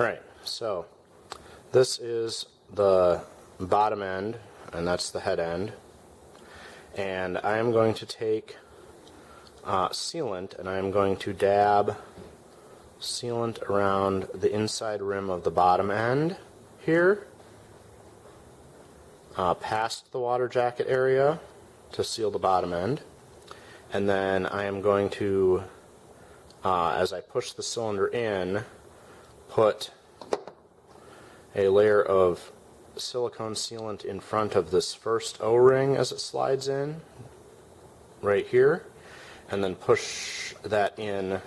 Alright, so this is the bottom end, and that's the head end. And I am going to take sealant, and I am going to dab sealant around the inside rim of the bottom end here, past the water jacket area to seal the bottom end. And then I am going to, as I push the cylinder in, put a layer of silicone sealant in front of this first O-ring as it slides in, right here, and then push that in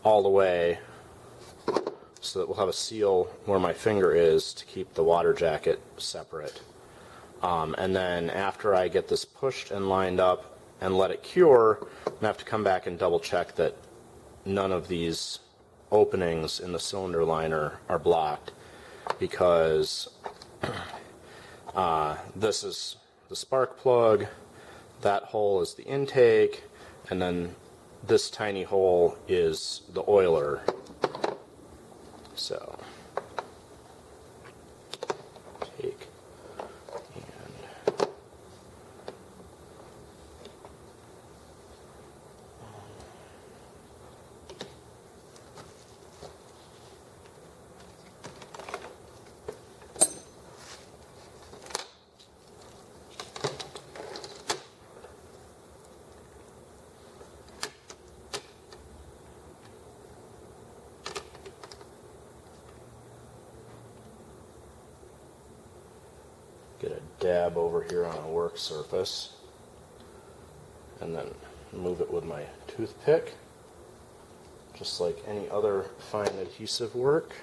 all the way so that we'll have a seal where my finger is to keep the water jacket separate. And then after I get this pushed and lined up and let it cure, I'm going to have to come back and double check that none of these openings in the cylinder liner are blocked, because this is the spark plug, that hole is the intake, and then this tiny hole is the oiler. So take and get a dab over here on a work surface, and then move it with my toothpick, just like any other fine adhesive work.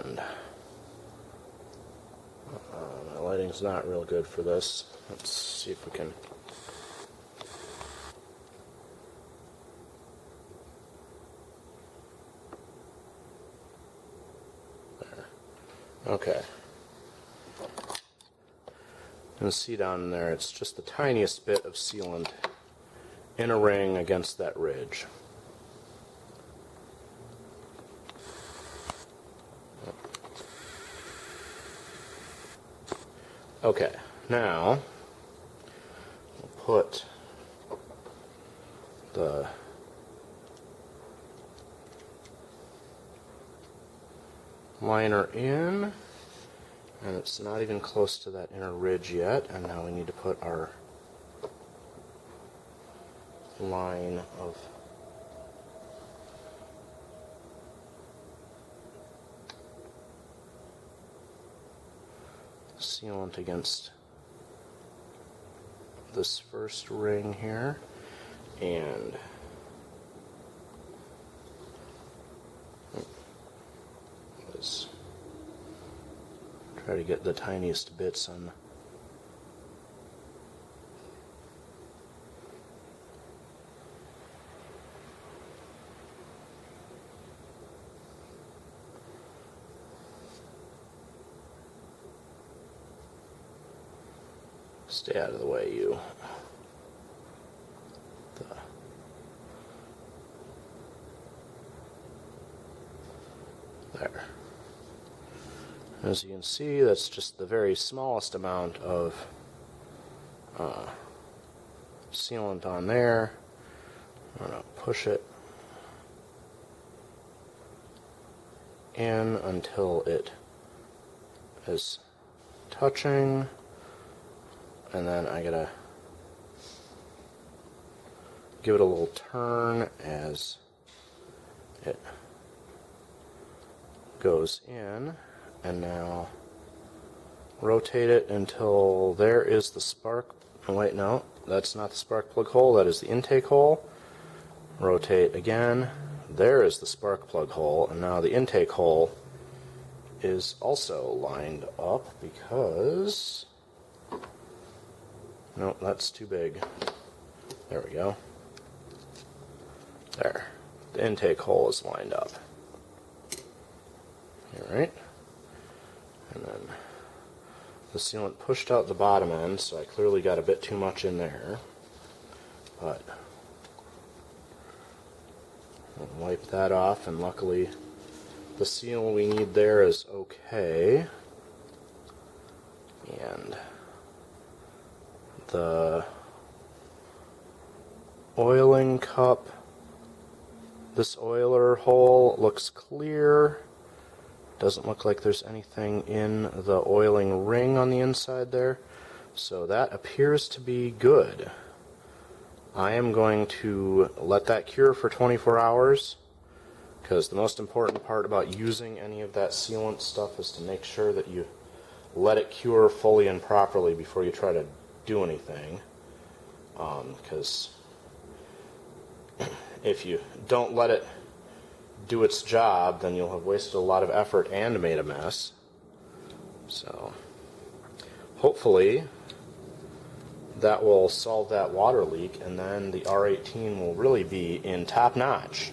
And my lighting's not real good for this. Let's see if we can. There. Okay. You can see down there, it's just the tiniest bit of sealant in a ring against that ridge. Okay, now we'll put the liner in, and it's not even close to that inner ridge yet, and now we need to put our line of sealant against this first ring here, and let's try to get the tiniest bits on. Stay out of the way, you. There. As you can see, that's just the very smallest amount of sealant on there. I'm going to push it in until it is touching, and then I gotta give it a little turn as it goes in, and now rotate it until there is the spark. Oh, wait, no, that's not the spark plug hole, that is the intake hole. Rotate again, there is the spark plug hole, and now the intake hole is also lined up because, no, that's too big. There we go. There, the intake hole is lined up. Alright, and then the sealant pushed out the bottom end, so I clearly got a bit too much in there, but I'll wipe that off, and luckily the seal we need there is okay. And the oiling cup, this oiler hole looks clear. Doesn't look like there's anything in the oiling ring on the inside there, so that appears to be good. I am going to let that cure for 24 hours, because the most important part about using any of that sealant stuff is to make sure that you let it cure fully and properly before you try to do anything, because if you don't let it do its job, then you'll have wasted a lot of effort and made a mess. So hopefully that will solve that water leak, and then the R18 will really be in top notch.